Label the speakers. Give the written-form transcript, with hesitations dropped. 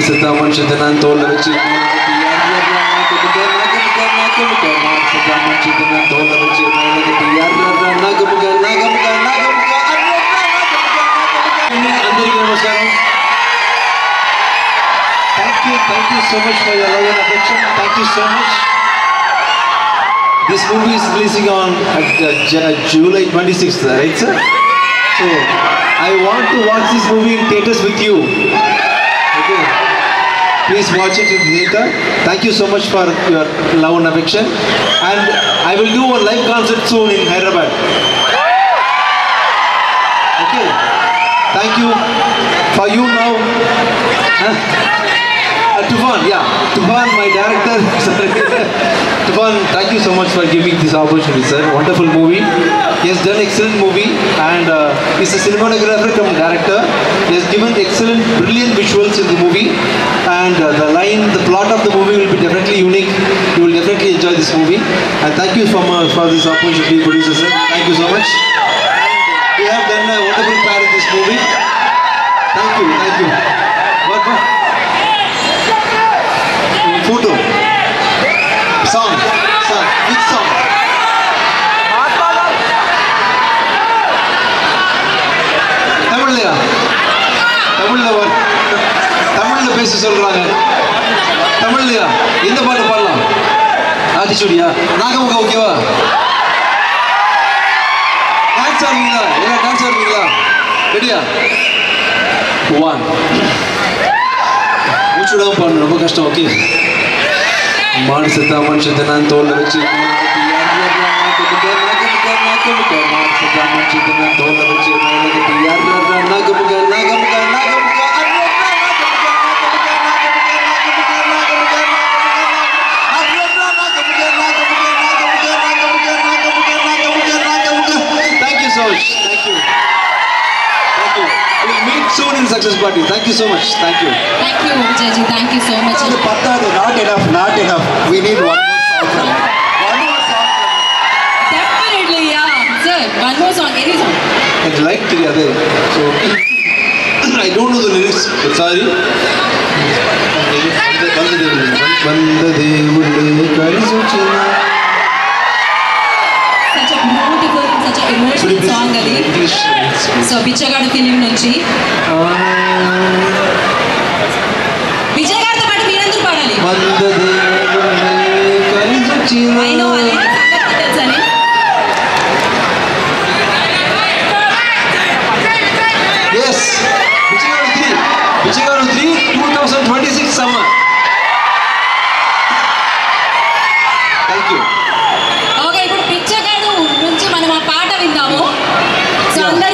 Speaker 1: Sitaman tola vechi Thank you so much for your love and affection. Thank you so much. This movie is releasing on July 26th, right, sir? So I want to watch this movie in theaters with you. Okay. Please watch it in theater. Thank you so much for your love and affection. And I will do a live concert soon in Hyderabad. Okay. Thank you. For you now. Tufan, Tufan, my director. Sorry. Tufan, thank you so much for giving this opportunity, sir. Wonderful movie. He has done excellent movie, and he's a cinematographer come director. He has given excellent, brilliant visuals in the movie, and the plot of the movie will be definitely unique. You will definitely enjoy this movie. And thank you for this opportunity, producer sir. Thank you so much. And we have done a wonderful part in this movie. Thank you. What? Photo. Song. Which song? தமிழ்ல பேச சொல்றாங்க. தமிழ்லயா? எந்த பாட்டு பாடலாம்? ஆத்திச்சூடியா? நாகமுக ஓகேவா? Dance ஆடுவீங்களா? ரெடியா? 1 மூச்சுடாம பாடணும், ரொம்ப கஷ்டம். ஓகே. மனுஷன் நான் தோல்ல வச்சு soon in Success Party. Thank you so much. Thank you.
Speaker 2: Thank you, Vijayji. Thank you so much.
Speaker 3: Not enough. We need one more song.
Speaker 2: Definitely, yeah. Sir, one more song. Any song.
Speaker 1: I'd like to the other. So, I don't know the lyrics. But sorry.
Speaker 2: Such a beautiful, such an emotional song, Ali. So, Bichagadu film nunchi. Bichagadu paadu meerandu paadali. I know, Ali. Telsani.
Speaker 1: Yes. Bichagadu 3, 2026 summer. Thank you.
Speaker 2: Okay, ఇప్పుడు Bichagadu నుంచి మనం ఆ పాట విందాము. So అందరూ